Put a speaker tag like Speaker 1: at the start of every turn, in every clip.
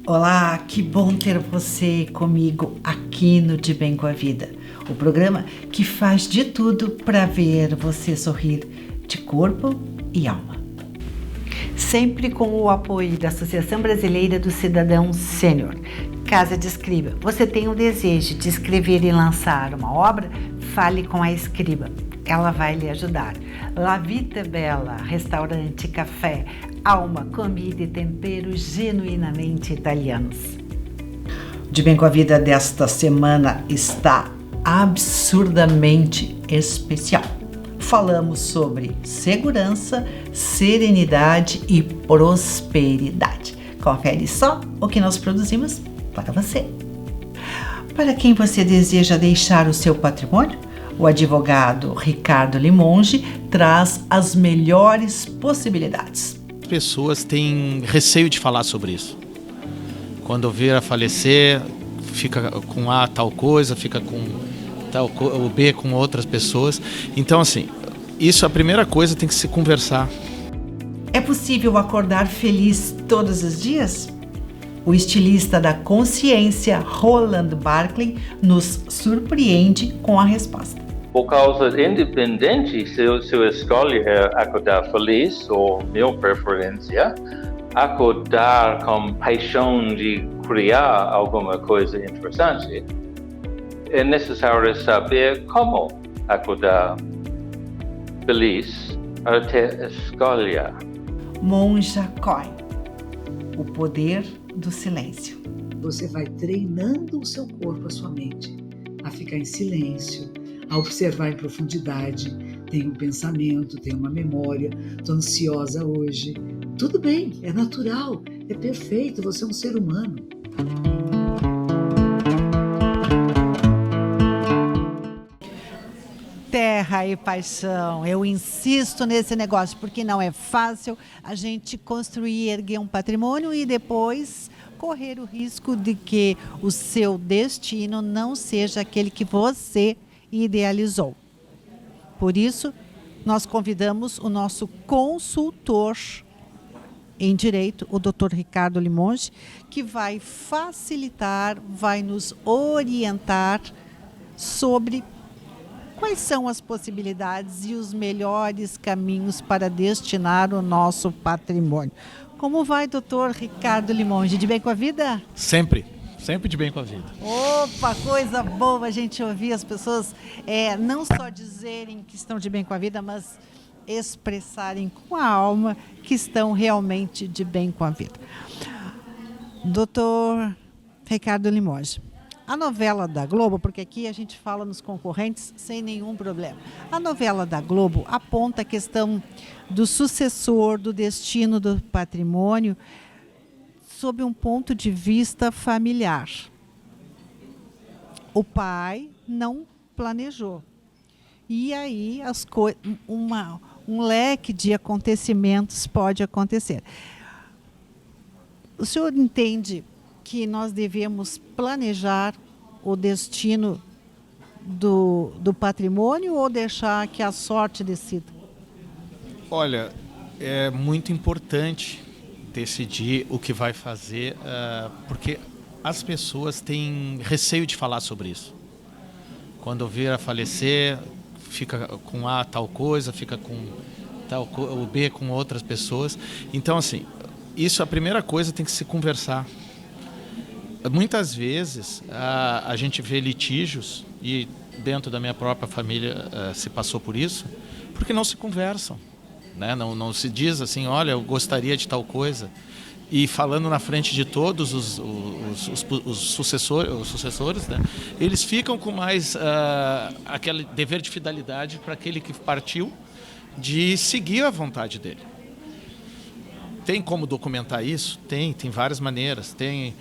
Speaker 1: Olá, que bom ter você comigo aqui no De Bem com a Vida, o programa que faz de tudo para ver você sorrir de corpo e alma. Sempre com o apoio da Associação Brasileira do Cidadão Sênior. Casa de Escriba. Você tem o desejo de escrever e lançar uma obra? Fale com a Escriba. Ela vai lhe ajudar. La Vita Bella, restaurante, café, alma, comida e temperos genuinamente italianos. De Bem com a Vida desta semana está absurdamente especial. Falamos sobre segurança, serenidade e prosperidade. Confere só o que nós produzimos para você. Para quem você deseja deixar o seu patrimônio, o advogado Ricardo Limonge traz as melhores possibilidades.
Speaker 2: As pessoas têm receio de falar sobre isso. Quando vir a falecer, fica com A tal coisa, fica com tal o B com outras pessoas. Então, assim, isso a primeira coisa tem que se conversar.
Speaker 1: É possível acordar feliz todos os dias? O estilista da consciência, Roland Barclay, nos surpreende com a resposta.
Speaker 3: Por causa independente se eu escolher acordar feliz ou minha preferência, acordar com paixão de criar alguma coisa interessante, é necessário saber como acordar feliz até escolher.
Speaker 1: Monja Coin, o poder do silêncio.
Speaker 4: Você vai treinando o seu corpo, a sua mente, a ficar em silêncio, a observar em profundidade. Tem um pensamento, tem uma memória, estou ansiosa hoje. Tudo bem, é natural, é perfeito, você é um ser humano.
Speaker 5: Terra e paixão, eu insisto nesse negócio, porque não é fácil a gente construir e erguer um patrimônio e depois correr o risco de que o seu destino não seja aquele que você idealizou. Por isso, nós convidamos o nosso consultor em direito, o Dr. Ricardo Limonge, que vai facilitar, vai nos orientar sobre quais são as possibilidades e os melhores caminhos para destinar o nosso patrimônio. Como vai, doutor Ricardo Limonge? De bem com a vida?
Speaker 2: Sempre de bem com a vida.
Speaker 5: Opa, coisa boa a gente ouvir as pessoas não só dizerem que estão de bem com a vida, mas expressarem com a alma que estão realmente de bem com a vida. Doutor Ricardo Limonge, a novela da Globo, porque aqui a gente fala nos concorrentes sem nenhum problema. A novela da Globo aponta a questão do sucessor, do destino do patrimônio, sob um ponto de vista familiar. O pai não planejou. E aí um leque de acontecimentos pode acontecer. O senhor entende que nós devemos planejar o destino do patrimônio ou deixar que a sorte decida?
Speaker 2: Olha, é muito importante decidir o que vai fazer, porque as pessoas têm receio de falar sobre isso. Quando vir a falecer, fica com A tal coisa, fica com o B com outras pessoas. Então, assim, isso a primeira coisa tem que se conversar. Muitas vezes a gente vê litígios, e dentro da minha própria família se passou por isso, porque não se conversam. Né? Não se diz assim, olha, eu gostaria de tal coisa. E falando na frente de todos os sucessores, né? Eles ficam com mais aquele dever de fidelidade para aquele que partiu, de seguir a vontade dele. Tem como documentar isso? Tem várias maneiras. Tem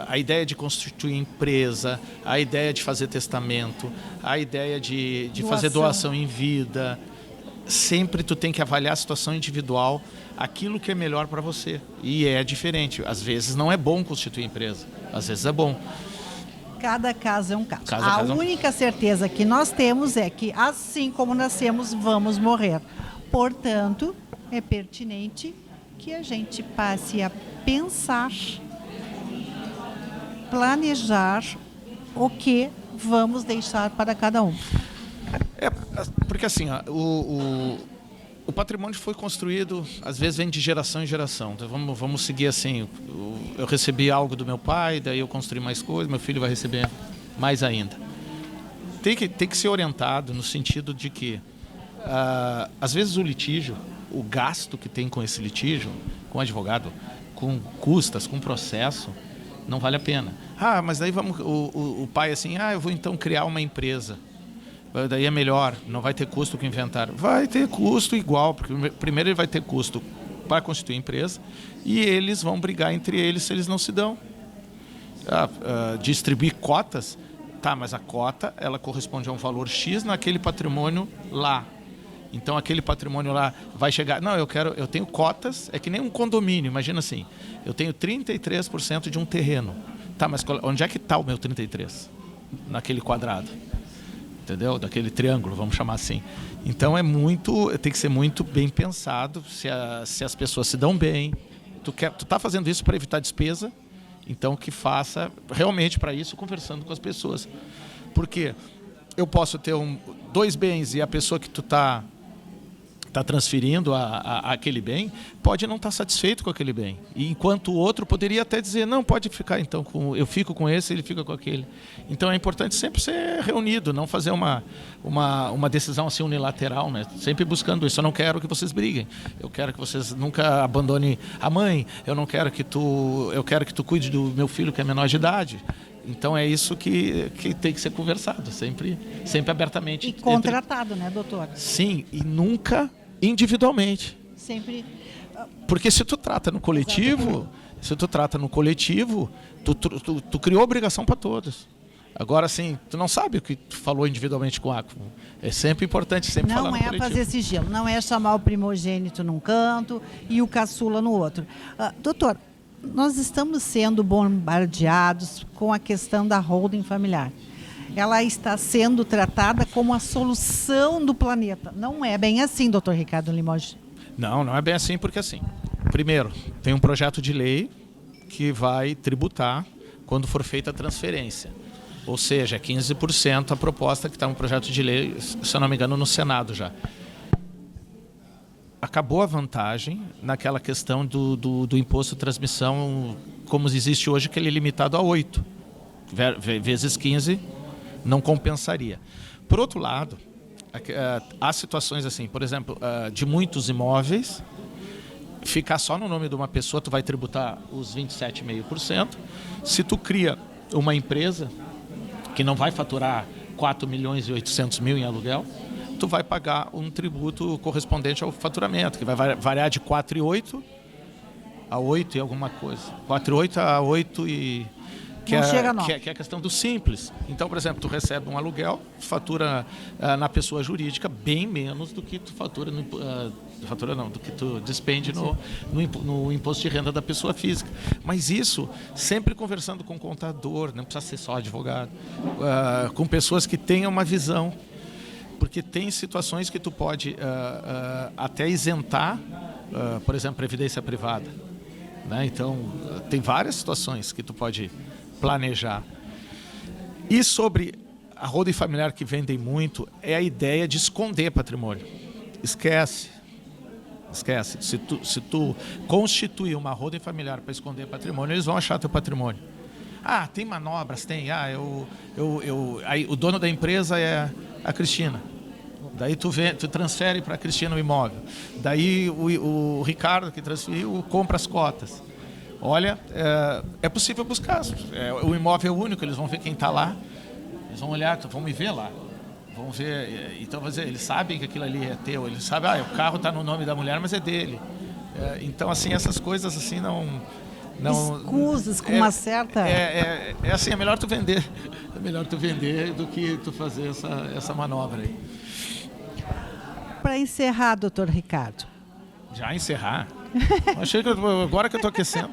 Speaker 2: a ideia de constituir empresa, a ideia de fazer testamento, a ideia de fazer doação em vida. Sempre tu tem que avaliar a situação individual, aquilo que é melhor para você. E é diferente. Às vezes não é bom constituir empresa, às vezes é bom.
Speaker 5: Cada caso é um caso. A única certeza que nós temos é que, assim como nascemos, vamos morrer. Portanto, é pertinente que a gente passe a pensar planejar o que vamos deixar para cada um.
Speaker 2: Porque assim, o patrimônio foi construído, às vezes vem de geração em geração. Então, vamos seguir assim, eu recebi algo do meu pai, daí eu construí mais coisas, meu filho vai receber mais ainda. Tem que ser orientado no sentido de que, às vezes o litígio, o gasto que tem com esse litígio, com advogado, com custas, com processo, não vale a pena. Mas daí o pai assim, eu vou então criar uma empresa. Daí é melhor, não vai ter custo com o inventário. Vai ter custo igual, porque primeiro ele vai ter custo para constituir a empresa e eles vão brigar entre eles se eles não se dão. Distribuir cotas, mas a cota ela corresponde a um valor X naquele patrimônio lá. Então aquele patrimônio lá vai chegar, eu tenho cotas, é que nem um condomínio, imagina assim, eu tenho 33% de um terreno. Mas onde é que está o meu 33%? Naquele quadrado, entendeu? Daquele triângulo, vamos chamar assim. Então tem que ser muito bem pensado, se as pessoas se dão bem. Tu tá fazendo isso para evitar despesa, então que faça realmente para isso, conversando com as pessoas. Porque eu posso ter dois bens e a pessoa que tu tá transferindo aquele bem, pode não estar satisfeito com aquele bem. E enquanto o outro poderia até dizer, não, pode ficar então, eu fico com esse, ele fica com aquele. Então é importante sempre ser reunido, não fazer uma decisão assim unilateral, né? Sempre buscando isso. Eu não quero que vocês briguem, eu quero que vocês nunca abandonem a mãe, eu quero que tu cuide do meu filho que é menor de idade. Então é isso que tem que ser conversado, sempre abertamente.
Speaker 5: E contratado, né, doutor?
Speaker 2: Sim, e nunca individualmente.
Speaker 5: Sempre.
Speaker 2: Porque se tu trata no coletivo, tu criou obrigação para todos. Agora, assim, tu não sabe o que tu falou individualmente com o ACO. É sempre importante, sempre falar no coletivo.
Speaker 5: Não é fazer sigilo, não é chamar o primogênito num canto e o caçula no outro. Doutor, nós estamos sendo bombardeados com a questão da holding familiar. Ela está sendo tratada como a solução do planeta. Não é bem assim, doutor Ricardo Limoges.
Speaker 2: Não é bem assim, porque assim, primeiro, tem um projeto de lei que vai tributar quando for feita a transferência. Ou seja, é 15% a proposta que está no projeto de lei, se eu não me engano, no Senado já. Acabou a vantagem naquela questão do imposto de transmissão, como existe hoje, que ele é limitado a 8. Vezes 15 não compensaria. Por outro lado, há situações assim, por exemplo, de muitos imóveis, ficar só no nome de uma pessoa, tu vai tributar os 27,5%. Se tu cria uma empresa que não vai faturar 4.800.000 em aluguel, tu vai pagar um tributo correspondente ao faturamento, que vai variar de 4,8 a 8 e alguma coisa. 4,8 a 8 e... Que é a questão do simples. Então, por exemplo, tu recebe um aluguel, fatura na pessoa jurídica bem menos do que tu fatura do que tu despende no imposto de renda da pessoa física. Mas isso sempre conversando com o contador, não precisa ser só advogado, com pessoas que tenham uma visão. Porque tem situações que tu pode até isentar, por exemplo, previdência privada. Né? Então, tem várias situações que tu pode planejar. E sobre a holding familiar que vendem muito, é a ideia de esconder patrimônio. Esquece. Se tu constituir uma holding familiar para esconder patrimônio, eles vão achar teu patrimônio. Tem manobras, tem. Aí, o dono da empresa é a Cristina. Daí tu transfere para a Cristina o imóvel. Daí o Ricardo, que transferiu, compra as cotas. Olha, é possível buscar. O imóvel é único, eles vão ver quem está lá. Eles vão olhar, vão me ver lá. Vão ver. Então, vou dizer, eles sabem que aquilo ali é teu. Eles sabem, o carro está no nome da mulher, mas é dele. Então, assim, essas coisas assim não
Speaker 5: escusas com uma certa...
Speaker 2: É assim, é melhor tu vender. É melhor tu vender do que tu fazer essa manobra aí.
Speaker 5: Para encerrar, doutor Ricardo.
Speaker 2: Já encerrar? Achei que agora que eu estou aquecendo.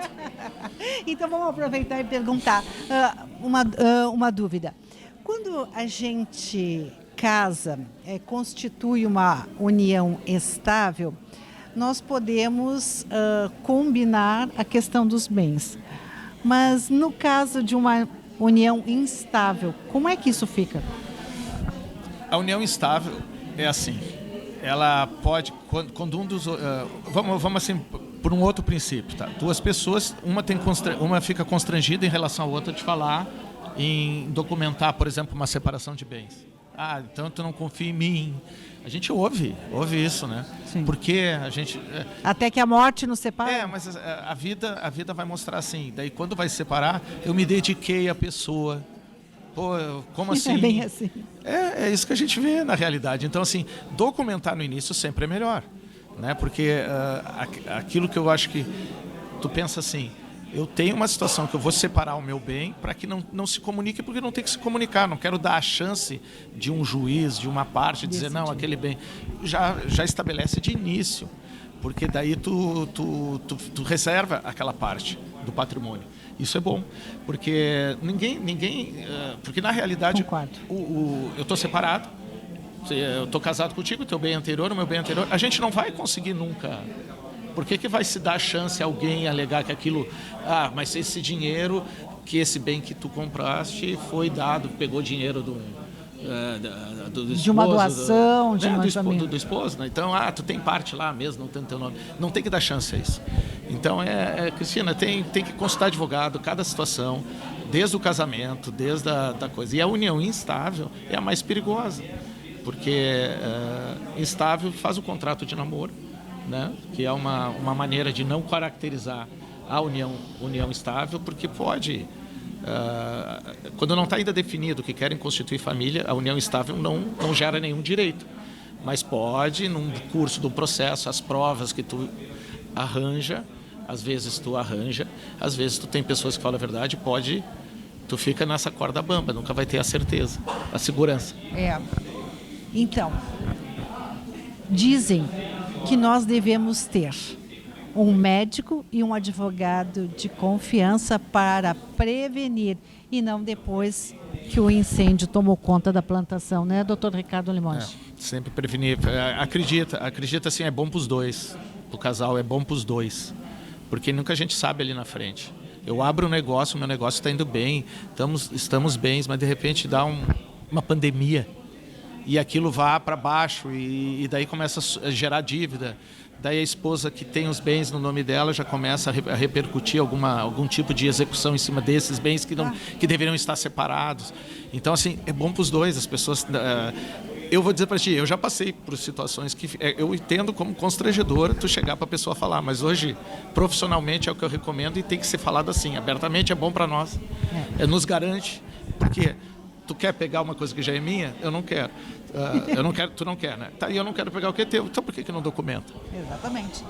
Speaker 5: Então vamos aproveitar e perguntar uma dúvida. Quando a gente casa, constitui uma união estável, nós podemos combinar a questão dos bens. Mas no caso de uma união instável, como é que isso fica?
Speaker 2: A união instável é assim, ela pode, quando um dos... vamos assim, por um outro princípio, tá? Duas pessoas, uma fica constrangida em relação à outra de falar, em documentar, por exemplo, uma separação de bens. Ah, então tu não confia em mim. A gente ouve isso, né?
Speaker 5: Sim.
Speaker 2: Porque a gente...
Speaker 5: Até que a morte nos separe?
Speaker 2: Mas a vida vai mostrar assim. Daí quando vai se separar, eu me dediquei à pessoa. Pô, como assim?
Speaker 5: É bem assim.
Speaker 2: É isso que a gente vê na realidade. Então, assim, documentar no início sempre é melhor, né? Porque aquilo que eu acho que tu pensa assim, eu tenho uma situação que eu vou separar o meu bem para que não se comunique, porque não tem que se comunicar. Não quero dar a chance de um juiz, de uma parte, dizer, não, aquele bem... Já estabelece de início, porque daí tu reserva aquela parte do patrimônio. Isso é bom, porque porque na realidade eu estou separado, eu estou casado contigo, o teu bem anterior, o meu bem anterior, a gente não vai conseguir nunca. Por que vai se dar a chance a alguém alegar que aquilo, mas esse dinheiro, que esse bem que tu compraste foi dado, pegou dinheiro do esposo,
Speaker 5: de uma doação,
Speaker 2: do esposo, né? Então, tu tem parte lá mesmo, não tem teu nome. Não tem que dar chance a isso. Então, Cristina, tem que consultar advogado, cada situação, desde o casamento, desde a coisa. E a união instável é a mais perigosa, porque instável faz o contrato de namoro, né? Que é uma maneira de não caracterizar a união estável, porque pode... quando não está ainda definido que querem constituir família, a união estável não gera nenhum direito. Mas pode, num curso do processo, as provas que tu arranja, às vezes às vezes tu tem pessoas que falam a verdade, tu fica nessa corda bamba, nunca vai ter a certeza, a segurança.
Speaker 5: Então, dizem que nós devemos ter um médico e um advogado de confiança para prevenir e não depois que o incêndio tomou conta da plantação, né, doutor Ricardo Limões?
Speaker 2: Sempre prevenir. Acredita assim, é bom para os dois. O casal é bom para os dois. Porque nunca a gente sabe ali na frente. Eu abro um negócio, o meu negócio está indo bem, estamos bem, mas de repente dá uma pandemia e aquilo vai para baixo e daí começa a gerar dívida. Daí a esposa que tem os bens no nome dela já começa a repercutir algum tipo de execução em cima desses bens que deveriam estar separados. Então, assim, é bom para os dois. As pessoas... eu vou dizer para ti, eu já passei por situações que eu entendo como constrangedora tu chegar para a pessoa falar, mas hoje, profissionalmente, é o que eu recomendo e tem que ser falado assim, abertamente, é bom para nós. Nos garante, porque... Tu quer pegar uma coisa que já é minha? Eu não quero. Eu não quero, tu não quer, né? Tá, e eu não quero pegar o que é teu. Então por que não documenta?
Speaker 5: Exatamente.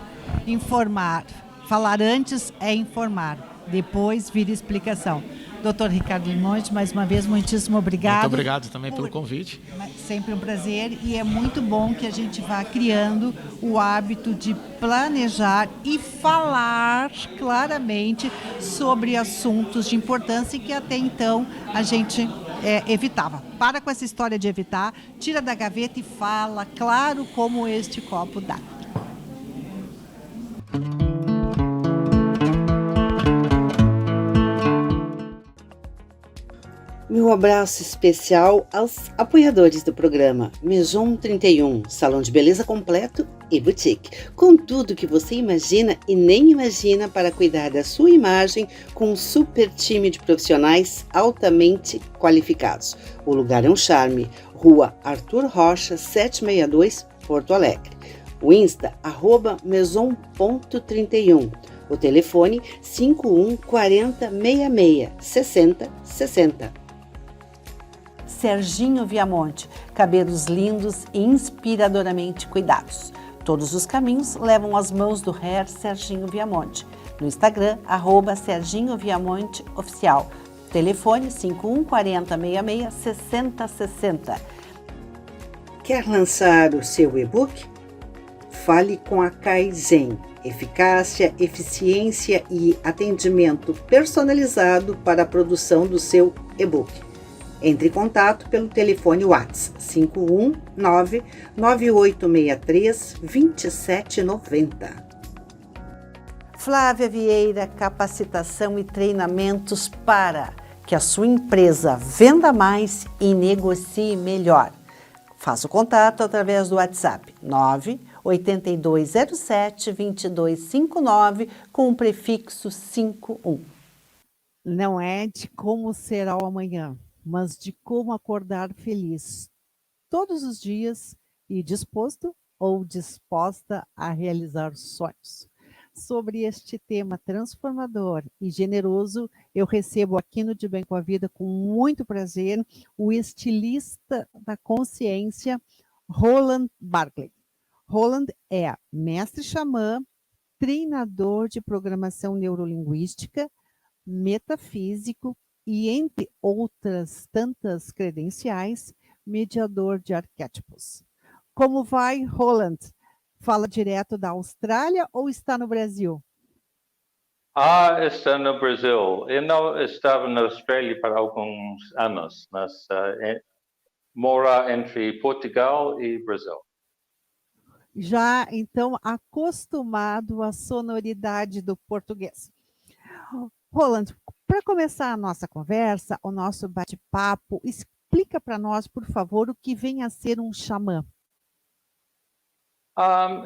Speaker 5: Informar. Falar antes é informar. Depois vira explicação. Doutor Ricardo Limões, mais uma vez, muitíssimo obrigado.
Speaker 2: Muito obrigado também pelo convite.
Speaker 5: Sempre um prazer e é muito bom que a gente vá criando o hábito de planejar e falar claramente sobre assuntos de importância e que até então a gente evitava. Para com essa história de evitar, tira da gaveta e fala claro como este copo dá.
Speaker 6: Meu abraço especial aos apoiadores do programa Maison 31, salão de beleza completo e boutique, com tudo que você imagina e nem imagina para cuidar da sua imagem com um super time de profissionais altamente qualificados. O lugar é um charme, Rua Arthur Rocha, 762, Porto Alegre. O Insta, @maison.31. O telefone 51 40 66 60 60. Serginho Viamonte, cabelos lindos e inspiradoramente cuidados. Todos os caminhos levam às mãos do hair Serginho Viamonte. No Instagram, @Serginho Viamonte Oficial. Telefone 51 40 66 60 60. Quer lançar o seu e-book? Fale com a Kaizen. Eficácia, eficiência e atendimento personalizado para a produção do seu e-book. Entre em contato pelo telefone WhatsApp 519-9863-2790. Flávia Vieira, capacitação e treinamentos para que a sua empresa venda mais e negocie melhor. Faça o contato através do WhatsApp 98207-2259 com o prefixo 51.
Speaker 5: Não é de como será o amanhã, mas de como acordar feliz todos os dias e disposto ou disposta a realizar sonhos. Sobre este tema transformador e generoso, eu recebo aqui no De Bem com a Vida, com muito prazer, o estilista da consciência, Roland Barclay. Roland é mestre xamã, treinador de programação neurolinguística, metafísico e, entre outras tantas credenciais, mediador de arquétipos. Como vai, Roland? Fala direto da Austrália ou está no Brasil?
Speaker 3: Está no Brasil. Eu não estava na Austrália para alguns anos, mas mora entre Portugal e Brasil.
Speaker 5: Já, então, acostumado à sonoridade do português. Roland, para começar a nossa conversa, o nosso bate-papo, explica para nós, por favor, o que vem a ser um xamã.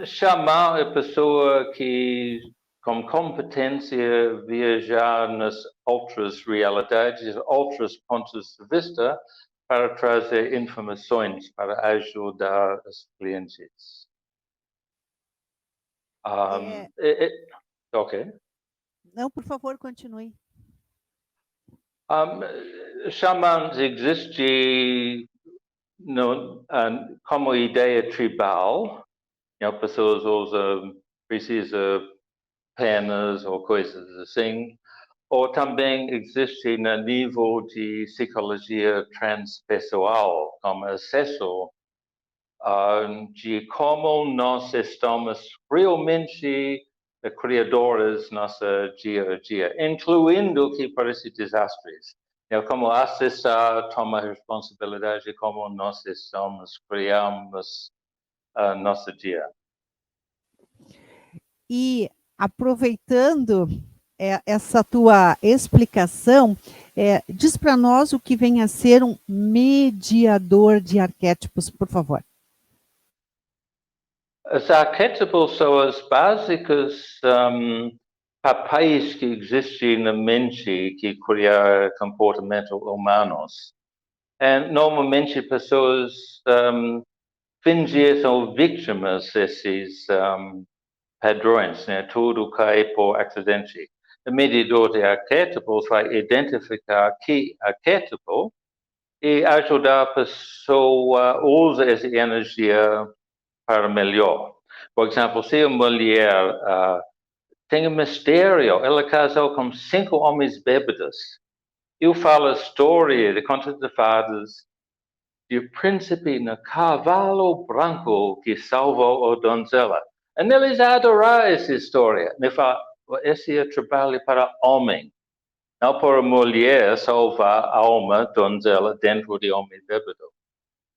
Speaker 3: Xamã é pessoa que, com competência, viajar nas outras realidades, outros pontos de vista, para trazer informações para ajudar os clientes. Ok.
Speaker 5: Não, por favor, continue.
Speaker 3: Xamãs existe como ideia tribal. Pessoas precisam penas ou coisas assim, ou também existe no nível de psicologia transpessoal, como acesso de como nós estamos realmente criadores do nosso dia a dia, incluindo o que parece desastres. Como acessar, tomar responsabilidade de como nós estamos, criamos nosso dia.
Speaker 5: E aproveitando essa tua explicação, diz para nós o que vem a ser um mediador de arquétipos, por favor.
Speaker 3: Os arquétipos são as básicas papéis que existem na mente que criam comportamentos humanos. E normalmente pessoas fingem são vítimas desses padrões, né? Tudo cai por acidente. O mediador de arquétipos vai identificar que arquétipo e ajudar a pessoa a usar essa energia para melhor. Por exemplo, se a mulher tem um mistério, ela casou com 5 homens bêbados. Eu falo a história de Contos de Fadas do príncipe no cavalo branco que salvou a donzela. E eles adoraram essa história. Ele fala, esse é trabalho para homem, não para mulher salvar a alma donzela dentro de homem bêbado.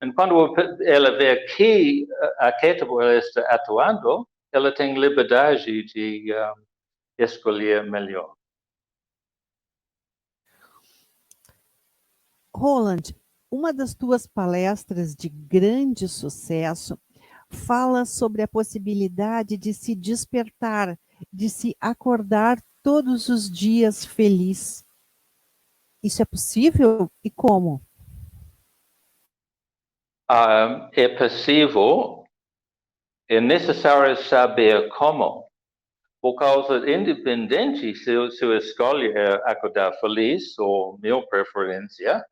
Speaker 3: E quando ela vê que arquétipo ela está atuando, ela tem liberdade de escolher melhor.
Speaker 5: Roland, uma das tuas palestras de grande sucesso fala sobre a possibilidade de se despertar, de se acordar todos os dias feliz. Isso é possível e como?
Speaker 3: É possível, é necessário saber como. Por causa independente, se eu escolho acordar feliz, ou minha preferência,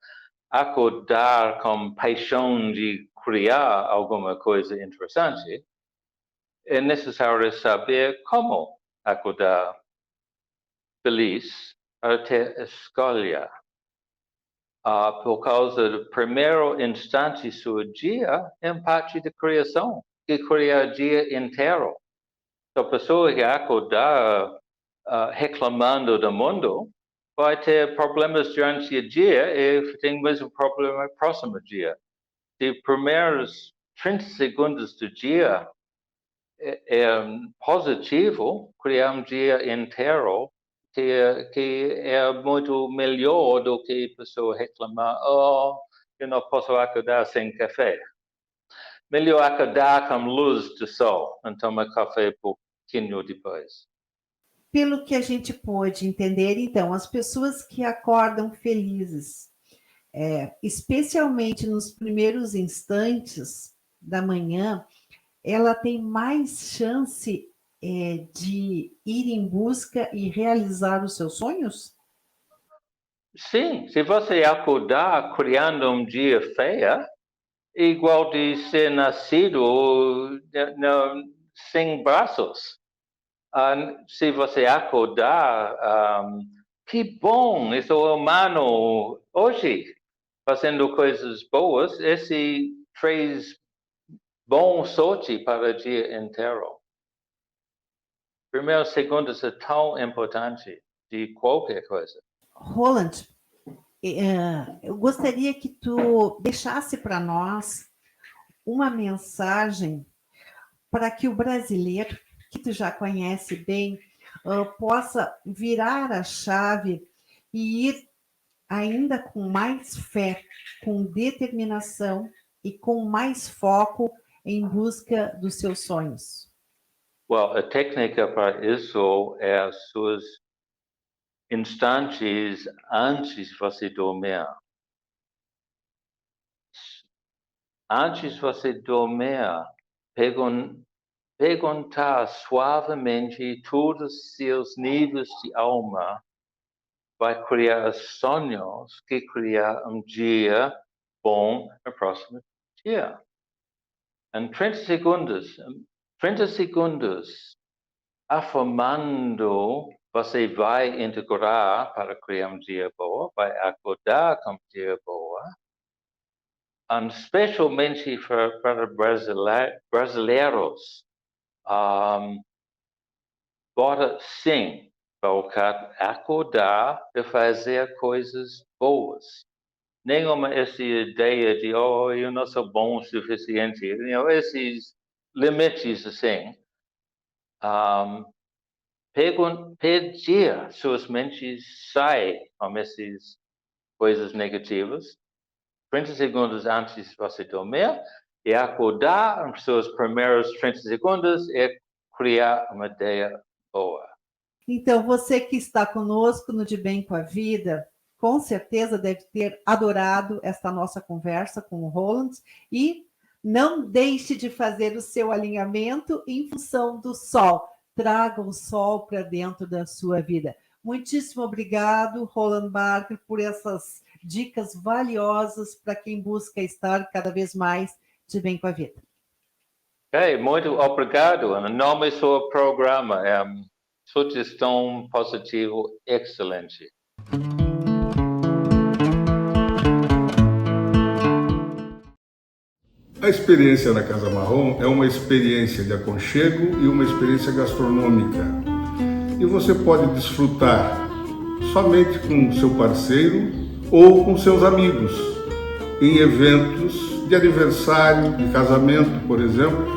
Speaker 3: acordar com paixão de criar alguma coisa interessante, é necessário saber como acordar feliz para ter escolha. Por causa do primeiro instante do seu dia, é parte da criação, que cria o dia inteiro. Então, a pessoa que acordar reclamando do mundo vai ter problemas durante o dia e tem o mesmo problema no próximo dia. Os primeiros 30 segundos do dia positivo criar dia inteiro que é muito melhor do que a pessoa reclamar, eu não posso acordar sem café. Melhor acordar com luz do sol, e tomar café pouquinho depois.
Speaker 5: Pelo que a gente pôde entender, então, as pessoas que acordam felizes, especialmente nos primeiros instantes da manhã, ela tem mais chance de ir em busca e realizar os seus sonhos?
Speaker 3: Sim, se você acordar criando dia feio, igual de ser nascido sem braços. Se você acordar, que bom, estou humano hoje, fazendo coisas boas, esse traz bom sorte para o dia inteiro. Primeiros segundos é tão importante de qualquer coisa.
Speaker 5: Roland, eu gostaria que tu deixasse para nós uma mensagem para que o brasileiro, que tu já conhece bem, possa virar a chave e ir ainda com mais fé, com determinação e com mais foco em busca dos seus sonhos.
Speaker 3: Well, a técnica para isso é as suas instantes antes de você dormir. Antes de você dormir, perguntar suavemente todos os seus níveis de alma, vai criar sonhos que criar dia bom no próximo dia. Em 30 segundos, afirmando, você vai integrar para criar dia bom, vai acordar com dia boa, especialmente para brasileiros, bora sim focar, acordar e fazer coisas boas. Nenhuma essa ideia de, eu não sou bom o suficiente, esses limites assim. Pedir suas mentes sair com essas coisas negativas, 30 segundos antes de você dormir, e acordar nos seus primeiros 30 segundos e criar uma ideia boa.
Speaker 5: Então, você que está conosco no De Bem com a Vida, com certeza deve ter adorado esta nossa conversa com o Roland e não deixe de fazer o seu alinhamento em função do sol. Traga o sol para dentro da sua vida. Muitíssimo obrigado, Roland Barker, por essas dicas valiosas para quem busca estar cada vez mais de bem com a vida.
Speaker 3: Muito obrigado. Em nome do seu programa, sugestão positiva excelente.
Speaker 7: A experiência na Casa Marrom é uma experiência de aconchego e uma experiência gastronômica. E você pode desfrutar somente com seu parceiro ou com seus amigos, em eventos de aniversário, de casamento, por exemplo,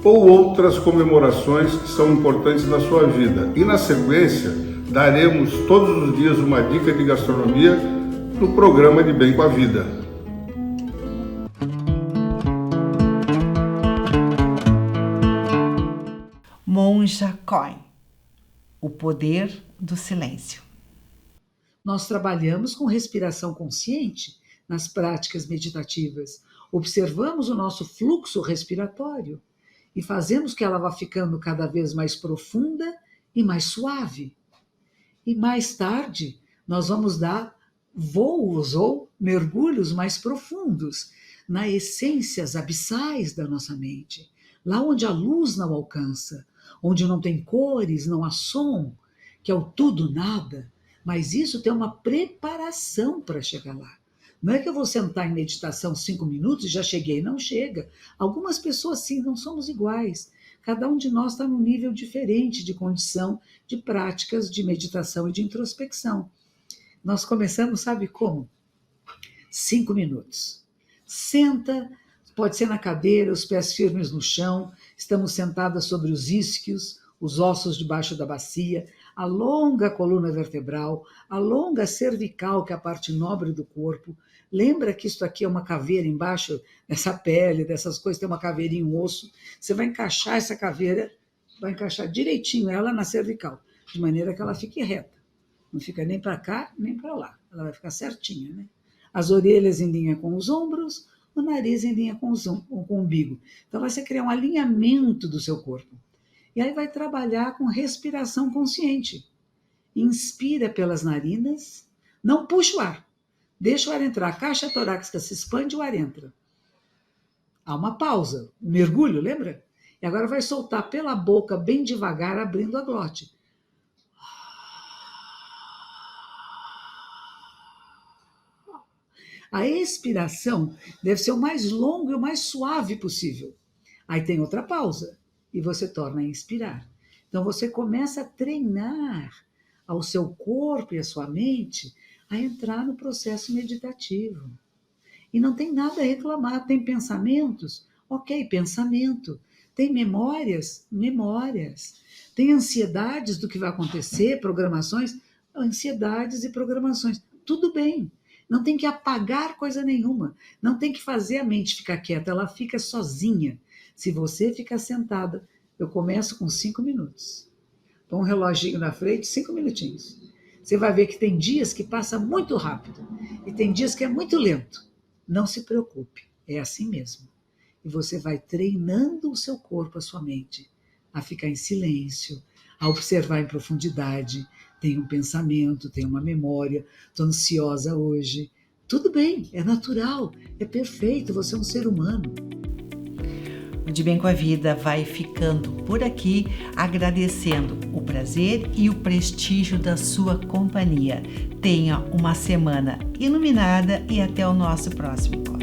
Speaker 7: ou outras comemorações que são importantes na sua vida. E na sequência, daremos todos os dias uma dica de gastronomia no programa De Bem com a Vida.
Speaker 1: Monja Coen, o poder do silêncio.
Speaker 4: Nós trabalhamos com respiração consciente nas práticas meditativas. Observamos o nosso fluxo respiratório e fazemos que ela vá ficando cada vez mais profunda e mais suave. E mais tarde, nós vamos dar voos ou mergulhos mais profundos nas essências abissais da nossa mente, lá onde a luz não alcança, onde não tem cores, não há som, que é o tudo nada, mas isso tem uma preparação para chegar lá. Não é que eu vou sentar em meditação 5 minutos e já cheguei, não chega. Algumas pessoas sim, não somos iguais. Cada um de nós está num nível diferente de condição de práticas de meditação e de introspecção. Nós começamos, sabe como? 5 minutos. Senta, Pode ser na cadeira, os pés firmes no chão, estamos sentadas sobre os isquios, os ossos debaixo da bacia, alonga a coluna vertebral, alonga a cervical, que é a parte nobre do corpo. Lembra que isso aqui é uma caveira embaixo dessa pele, dessas coisas, tem uma caveirinha, um osso. Você vai encaixar essa caveira, vai encaixar direitinho ela na cervical, de maneira que ela fique reta. Não fica nem para cá, nem para lá. Ela vai ficar certinha, né? As orelhas em linha com os ombros, o nariz em linha com o umbigo. Então, vai se criar um alinhamento do seu corpo. E aí vai trabalhar com respiração consciente. Inspira pelas narinas, não puxa o ar. Deixa o ar entrar. A caixa torácica se expande e o ar entra. Há uma pausa, um mergulho, lembra? E agora vai soltar pela boca bem devagar, abrindo a glote. A expiração deve ser o mais longo e o mais suave possível. Aí tem outra pausa e você torna a inspirar. Então você começa a treinar ao seu corpo e à sua mente a entrar no processo meditativo. E não tem nada a reclamar. Tem pensamentos? Ok, pensamento. Tem memórias? Memórias. Tem ansiedades do que vai acontecer, programações? Ansiedades e programações. Tudo bem. Não tem que apagar coisa nenhuma. Não tem que fazer a mente ficar quieta. Ela fica sozinha. Se você ficar sentada, eu começo com 5 minutos. Põe um reloginho na frente, 5 minutinhos. Você vai ver que tem dias que passa muito rápido. E tem dias que é muito lento. Não se preocupe. É assim mesmo. E você vai treinando o seu corpo, a sua mente, a ficar em silêncio, a observar em profundidade. Tem um pensamento, tem uma memória, estou ansiosa hoje. Tudo bem, é natural, é perfeito, você é um ser humano.
Speaker 1: O De Bem com a Vida vai ficando por aqui, agradecendo o prazer e o prestígio da sua companhia. Tenha uma semana iluminada e até o nosso próximo encontro.